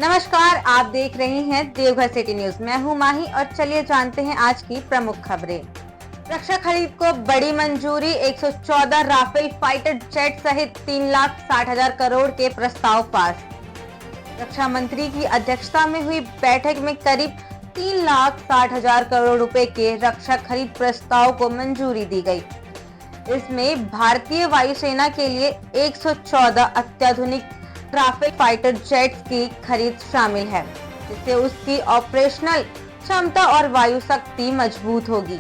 नमस्कार, आप देख रहे हैं देवघर सिटी न्यूज। मैं हूं माही और चलिए जानते हैं आज की प्रमुख खबरें। रक्षा खरीद को बड़ी मंजूरी, 114 राफेल फाइटर जेट सहित 3,60,000 करोड़ के प्रस्ताव पास। रक्षा मंत्री की अध्यक्षता में हुई बैठक में करीब 3,60,000 करोड़ रुपए के रक्षा खरीद प्रस्ताव को मंजूरी दी गई। इसमें भारतीय वायुसेना के लिए 114 अत्याधुनिक राफेल फाइटर जेट्स की खरीद शामिल है, जिससे उसकी ऑपरेशनल क्षमता और वायु शक्ति मजबूत होगी।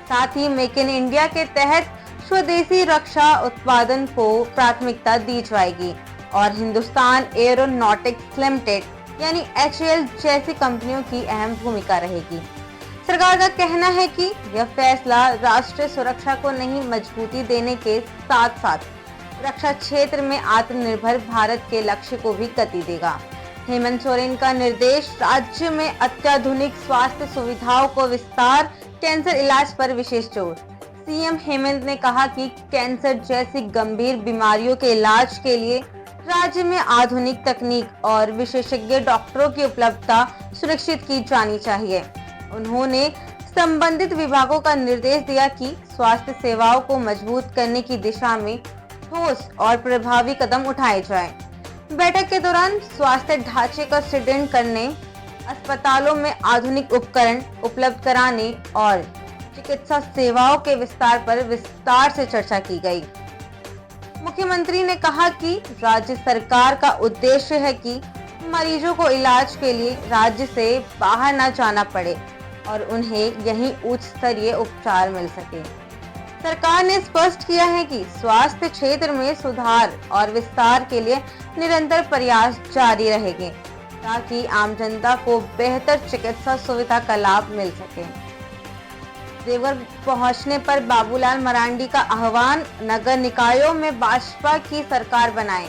साथ ही मेक इन इंडिया के तहत स्वदेशी रक्षा उत्पादन को प्राथमिकता दी जाएगी और हिंदुस्तान एरोनॉटिक्स लिमिटेड यानी HAL जैसी कंपनियों की अहम भूमिका रहेगी। सरकार का कहना है कि यह फैसला राष्ट्रीय सुरक्षा को नहीं मजबूती देने के साथ साथ रक्षा क्षेत्र में आत्मनिर्भर भारत के लक्ष्य को भी गति देगा। हेमंत सोरेन का निर्देश, राज्य में अत्याधुनिक स्वास्थ्य सुविधाओं को विस्तार, कैंसर इलाज पर विशेष जोर। सीएम हेमंत ने कहा कि कैंसर जैसी गंभीर बीमारियों के इलाज के लिए राज्य में आधुनिक तकनीक और विशेषज्ञ डॉक्टरों की उपलब्धता सुनिश्चित की जानी चाहिए। उन्होंने संबंधित विभागों का निर्देश दिया कि स्वास्थ्य सेवाओं को मजबूत करने की दिशा में ठोस और प्रभावी कदम उठाए जाएं। बैठक के दौरान स्वास्थ्य ढांचे का सुदृढ़ करने, अस्पतालों में आधुनिक उपकरण उपलब्ध कराने और चिकित्सा सेवाओं के विस्तार पर विस्तार से चर्चा की गई। मुख्यमंत्री ने कहा कि राज्य सरकार का उद्देश्य है कि मरीजों को इलाज के लिए राज्य से बाहर न जाना पड़े और उन्हें यहीं उच्च स्तरीय उपचार मिल सके। सरकार ने स्पष्ट किया है कि स्वास्थ्य क्षेत्र में सुधार और विस्तार के लिए निरंतर प्रयास जारी रहेंगे ताकि आम जनता को बेहतर चिकित्सा सुविधा का लाभ मिल सके। देवघर पहुंचने पर बाबूलाल मरांडी का आह्वान, नगर निकायों में भाजपा की सरकार बनाएं।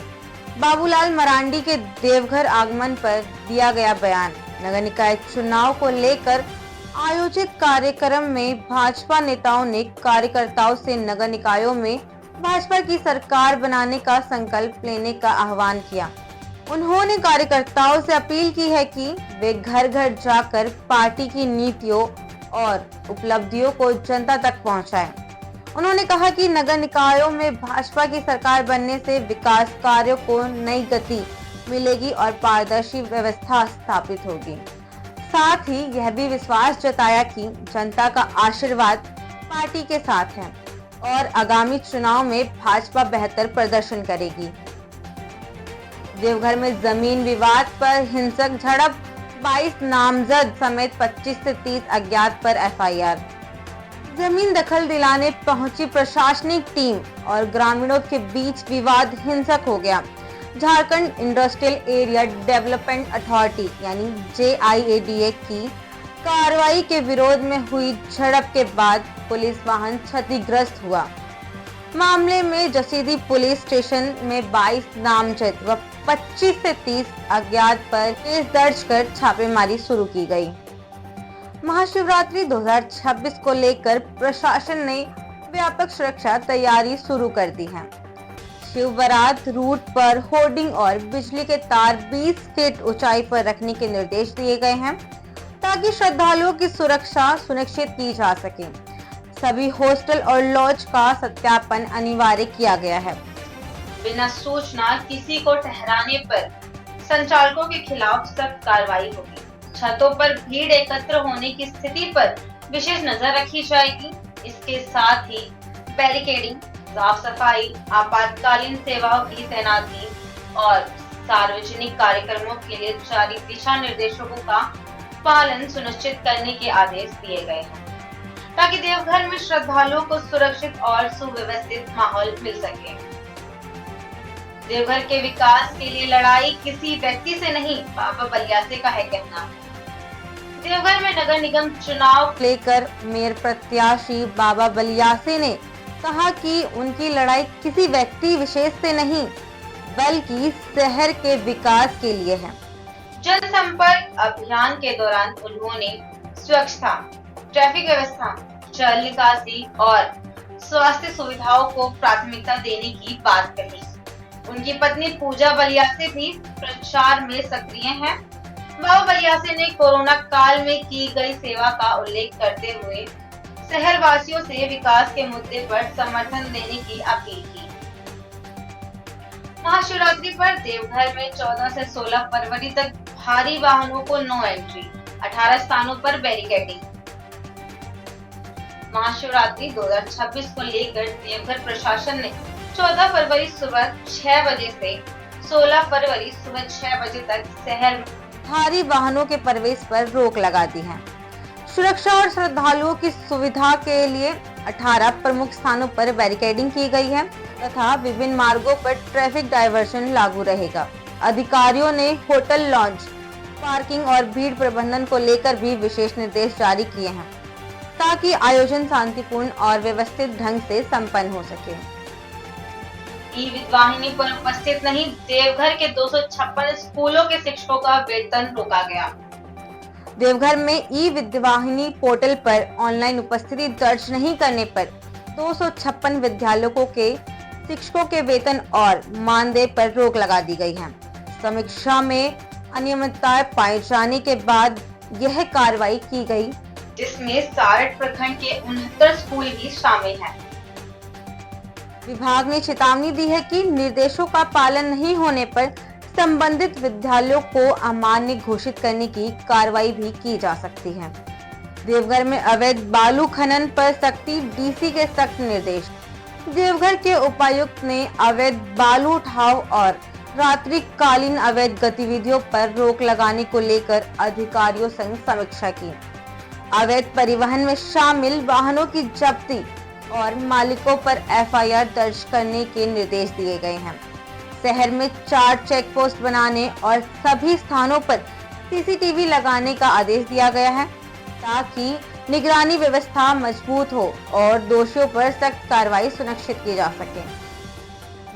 बाबूलाल मरांडी के देवघर आगमन पर दिया गया बयान। नगर निकाय चुनाव को लेकर आयोजित कार्यक्रम में भाजपा नेताओं ने कार्यकर्ताओं से नगर निकायों में भाजपा की सरकार बनाने का संकल्प लेने का आह्वान किया। उन्होंने कार्यकर्ताओं से अपील की है कि वे घर घर जाकर पार्टी की नीतियों और उपलब्धियों को जनता तक पहुंचाएं। उन्होंने कहा कि नगर निकायों में भाजपा की सरकार बनने से विकास कार्यों को नई गति मिलेगी और पारदर्शी व्यवस्था स्थापित होगी। साथ ही यह भी विश्वास जताया कि जनता का आशीर्वाद पार्टी के साथ है और आगामी चुनाव में भाजपा बेहतर प्रदर्शन करेगी। देवघर में जमीन विवाद पर हिंसक झड़प, 22 नामजद समेत 25 से 30 अज्ञात पर FIR। जमीन दखल दिलाने पहुंची प्रशासनिक टीम और ग्रामीणों के बीच विवाद हिंसक हो गया। Jharkhand industrial area development authority यानी JIADA की कार्रवाई के विरोध में हुई झड़प के बाद पुलिस वाहन क्षतिग्रस्त हुआ। मामले में जसीदी पुलिस स्टेशन में 22 नामजद व 25 से 30 अज्ञात पर केस दर्ज कर छापेमारी शुरू की गई। महाशिवरात्रि 2026 को लेकर प्रशासन ने व्यापक सुरक्षा तैयारी शुरू कर दी है। शिव बारात रूट पर होर्डिंग और बिजली के तार 20 फीट ऊंचाई पर रखने के निर्देश दिए गए हैं ताकि श्रद्धालुओं की सुरक्षा सुनिश्चित की जा सके। सभी हॉस्टल और लॉज का सत्यापन अनिवार्य किया गया है। बिना सूचना किसी को ठहराने पर संचालकों के खिलाफ सख्त कार्रवाई होगी। छतों पर भीड़ एकत्र होने की स्थिति पर विशेष नजर रखी जाएगी। इसके साथ ही बैरिकेडिंग, साफ सफाई, आपातकालीन सेवाओं की तैनाती और सार्वजनिक कार्यक्रमों के लिए जारी दिशा निर्देशों का पालन सुनिश्चित करने के आदेश दिए गए हैं ताकि देवघर में श्रद्धालुओं को सुरक्षित और सुव्यवस्थित माहौल मिल सके। देवघर के विकास के लिए लड़ाई किसी व्यक्ति से नहीं, बाबा बलियासे का है कहना। देवघर में नगर निगम चुनाव लेकर मेयर प्रत्याशी बाबा बलियासे ने कहा कि उनकी लड़ाई किसी व्यक्ति विशेष से नहीं बल्कि शहर के विकास के लिए है। जनसंपर्क अभियान के दौरान उन्होंने स्वच्छता, ट्रैफिक व्यवस्था, जल निकासी और स्वास्थ्य सुविधाओं को प्राथमिकता देने की बात कही। उनकी पत्नी पूजा बलियासी भी प्रचार में सक्रिय हैं। बाबा बलियासी ने कोरोना काल में की गई सेवा का उल्लेख करते हुए शहर वासियों से विकास के मुद्दे पर समर्थन देने की अपील की। महाशिवरात्रि पर देवघर में 14 से 16 फरवरी तक भारी वाहनों को नो एंट्री, 18 स्थानों पर बैरिकेडिंग। महाशिवरात्रि 2026 को लेकर देवघर प्रशासन ने 14 फरवरी सुबह 6 बजे से 16 फरवरी सुबह 6 बजे तक शहर में भारी वाहनों के प्रवेश पर रोक लगा दी है। सुरक्षा और श्रद्धालुओं की सुविधा के लिए 18 प्रमुख स्थानों पर बैरिकेडिंग की गई है तथा विभिन्न मार्गों पर ट्रैफिक डायवर्जन लागू रहेगा। अधिकारियों ने होटल लॉन्च, पार्किंग और भीड़ प्रबंधन को लेकर भी विशेष निर्देश जारी किए हैं ताकि आयोजन शांतिपूर्ण और व्यवस्थित ढंग से संपन्न हो सके। ई विद्वाहिनी पर उपस्थित नहीं, देवघर के 256 स्कूलों के शिक्षकों का वेतन रोका गया। देवघर में ई विद्वाहिनी पोर्टल पर ऑनलाइन उपस्थिति दर्ज नहीं करने पर 256 विद्यालयों के शिक्षकों के वेतन और मानदेय पर रोक लगा दी गई है। समीक्षा में अनियमितताएं पाए जाने के बाद यह कार्रवाई की गई, जिसमें सारठ प्रखंड के 69 स्कूल भी शामिल हैं। विभाग ने चेतावनी दी है कि निर्देशों का पालन नहीं होने पर संबंधित विद्यालयों को अमान्य घोषित करने की कार्रवाई भी की जा सकती है। देवघर में अवैध बालू खनन पर सख्ती, डीसी के सख्त निर्देश। देवघर के उपायुक्त ने अवैध बालू उठाव और रात्रिकालीन अवैध गतिविधियों पर रोक लगाने को लेकर अधिकारियों संग समीक्षा की। अवैध परिवहन में शामिल वाहनों की जब्ती और मालिकों पर एफआईआर दर्ज करने के निर्देश दिए गए हैं। शहर में 4 चेक पोस्ट बनाने और सभी स्थानों पर सीसीटीवी लगाने का आदेश दिया गया है ताकि निगरानी व्यवस्था मजबूत हो और दोषियों पर सख्त कार्रवाई सुनिश्चित की जा सके।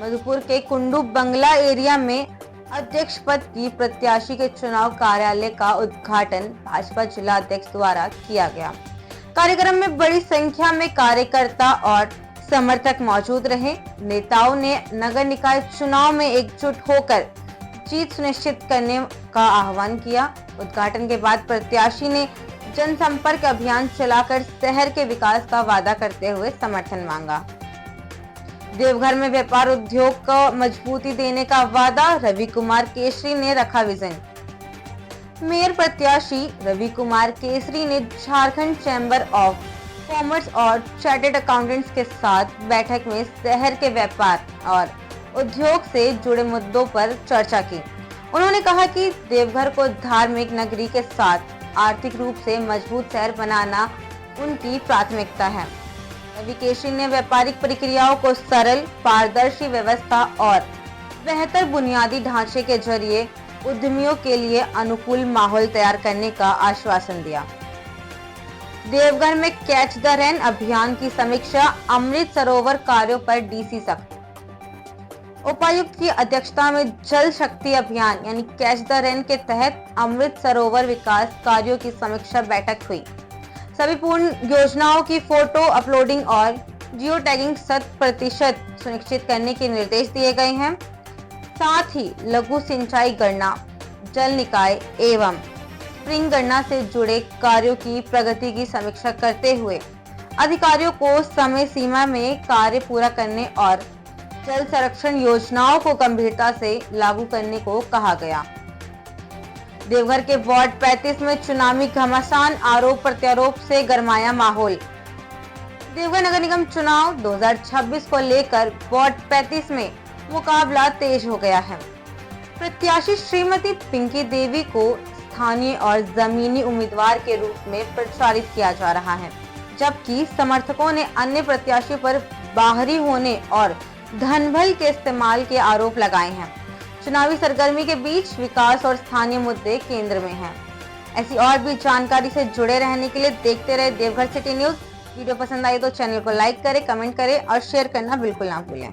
मधुपुर के कुंडू बंगला एरिया में अध्यक्ष पद की प्रत्याशी के चुनाव कार्यालय का उद्घाटन भाजपा जिला अध्यक्ष द्वारा किया गया। कार्यक्रम में बड़ी संख्या में कार्यकर्ता और समर्थक मौजूद रहे। नेताओं ने नगर निकाय चुनाव में एकजुट होकर जीत सुनिश्चित करने का आह्वान किया। उद्घाटन के बाद प्रत्याशी ने जनसंपर्क अभियान चलाकर शहर के विकास का वादा करते हुए समर्थन मांगा। देवघर में व्यापार उद्योग को मजबूती देने का वादा, रवि कुमार केसरी ने रखा विजन। मेयर प्रत्याशी रवि कुमार केसरी ने झारखंड चैम्बर ऑफ कॉमर्स और चार्टर्ड अकाउंटेंट्स के साथ बैठक में शहर के व्यापार और उद्योग से जुड़े मुद्दों पर चर्चा की। उन्होंने कहा कि देवघर को धार्मिक नगरी के साथ आर्थिक रूप से मजबूत शहर बनाना उनकी प्राथमिकता है। रवि केसरी ने व्यापारिक प्रक्रियाओं को सरल, पारदर्शी व्यवस्था और बेहतर बुनियादी ढांचे के जरिए उद्यमियों के लिए अनुकूल माहौल तैयार करने का आश्वासन दिया। देवघर में कैच द रेन अभियान की समीक्षा, अमृत सरोवर कार्यों पर डीसी सख्त। उपायुक्त की अध्यक्षता में जल शक्ति अभियान यानी कैच द रेन के तहत अमृत सरोवर विकास कार्यों की समीक्षा बैठक हुई। सभी पूर्ण योजनाओं की फोटो अपलोडिंग और जियो टैगिंग 100% सुनिश्चित करने के निर्देश दिए गए हैं। साथ ही लघु सिंचाई गणना, जल निकाय एवं स्प्रिंग गणना से जुड़े कार्यों की प्रगति की समीक्षा करते हुए अधिकारियों को समय सीमा में कार्य पूरा करने और जल संरक्षण योजनाओं को गंभीरता से लागू करने को कहा गया। देवघर के वार्ड 35 में चुनावी घमासान, आरोप प्रत्यारोप से गरमाया माहौल। देवघर नगर निगम चुनाव 2026 को लेकर वार्ड 35 में मुकाबला तेज हो गया है। प्रत्याशी श्रीमती पिंकी देवी को स्थानीय और जमीनी उम्मीदवार के रूप में प्रचारित किया जा रहा है, जबकि समर्थकों ने अन्य प्रत्याशियों पर बाहरी होने और धनबल के इस्तेमाल के आरोप लगाए हैं। चुनावी सरगर्मी के बीच विकास और स्थानीय मुद्दे केंद्र में हैं। ऐसी और भी जानकारी से जुड़े रहने के लिए देखते रहे देवघर सिटी न्यूज। वीडियो पसंद आई तो चैनल को लाइक करें, कमेंट करें और शेयर करना बिल्कुल ना भूलें।